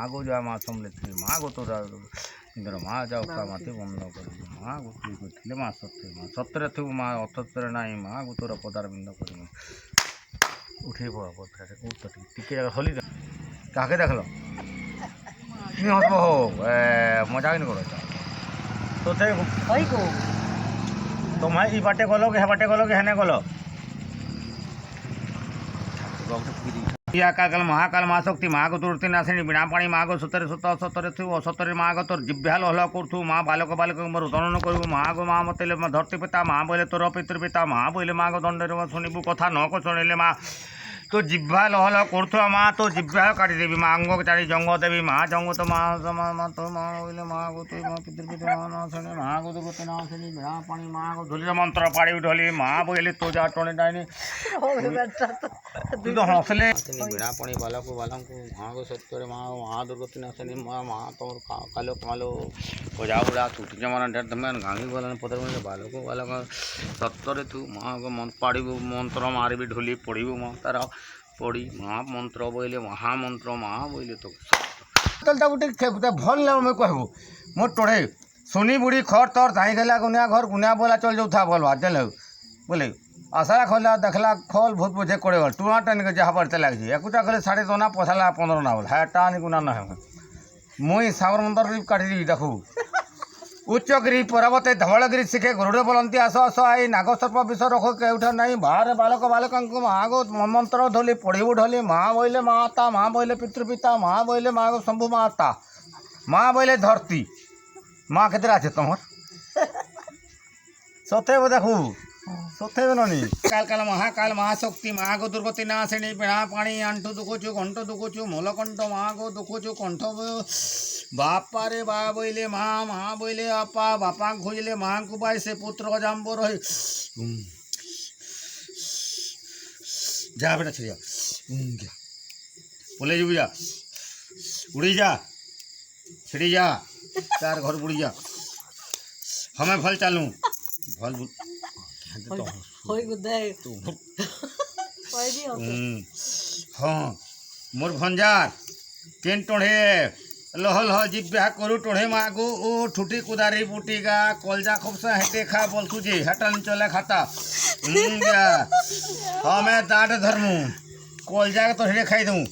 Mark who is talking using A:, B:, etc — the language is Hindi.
A: माँ गो जा माँ समलेत्री माँ गो तोरा इंद्र माँ जाओ का माते बंद कर माँ गो तू कहते माँ सत्य थी माँ असत्य ना माँ गो तोरा पदार बिंद कर उठे पत्थर उठ टिके हली क्या देख लो हसब हो मजा नहीं करो तो तुम्हें ई बाटे गलो कि हे बाटे गलो कि हेने गलो काल महाकाल माँ शक्ति माँ को तुरती नाशिनी बिना पानी माँ को सतरे सत असतरे थी असतरे माँ को तोर जिभ्याल हल करू माँ बालक बालक मोर दनन करू माँ को माँ मत धरती पिता माँ बोले तोर पितृपिता माँ बोले माँ को दंड शुणबू कथा न को शुणिले माँ तो जिभ्या लहल करुवा माँ तो जिभ्या काटिदेवी माँ अंग चाड़ी जंग देवी माँ जंग तो माँ माँ तो माँ बोले माँ को तो माँ पितृपिता माँ ना शुणी माँ को तो गोते ना शुणी बिना पानी माँ को धुली मंत्र पाड़ी ढली माँ बोले तो जा टणे डाइनी तू तो हंसले बिना पानी बालक बालक माँ को सत्य माँ माँ दुर्गति ना शुणी माँ माँ तुम कालो कालो बजा उड़ा टूटी जमाना डेढ़ धमेन गांगी बोला पदर बालक बालक सत्य तू माँ को मन पाड़ी मंत्र मारि ढोली पड़ी माँ तार पड़ी माँ मंत्र बोले महामंत्र माँ बोले तो गोटे भल लगे कहबू मो टोड़े सुनी बुढ़ी खर तर धाई गला गुनिया घर गुनिया बोला चल जाऊ था बोल बात बोले आशा खोला देखला खोल भूत बुझे कोड़े गल टुआ टान के जहाँ पड़ते लगे एकुटा गले 12.5 पसाला 15 ना बोल है टाणी गुना न है मुई सावर मंदर काटी देखू उच्चगिरी पर्वते धवलगिरी शिखे गरुड़ बोलती आस आस आई नागसर्प विष रख केउठा नहीं बाहर बालक बालक माँ गो मंत्र ढोली पढ़ू ढोली माँ बोले माता माँ बोले पितृपिता माँ बोले माँ गो शंभु माता माँ बोले धरती माँ केतरा আছে তোমার सतेब देखू सतेब ननी काल काल महाकाल महाशक्ति माँ गो दुर्गति नाशिनी बिना पानी आंटू दुखुचु कंठ दुखुचु मूलकंठ माँ गो दुखुचु कंठ बापा रे बा बोले माँ माँ बोले आपा बापा खोजले माँ को बाई से पुत्र जाम्बो रहे जा बेटा छिड़िया बोले जी जा उड़ी जा छिड़ी जा तार घर बुड़ी जा हमें भल चालू भल हाँ मोर भंजार केन टोढ़े लह लह जिभ्या करू टोढ़े मागू ओ ठुटी कुदारी बुटीगा कलजा खपसा हेटे खा बोल तुझे हटन चले खाता हमें दाट धरमू कलजा तो हेटे खाई दूँ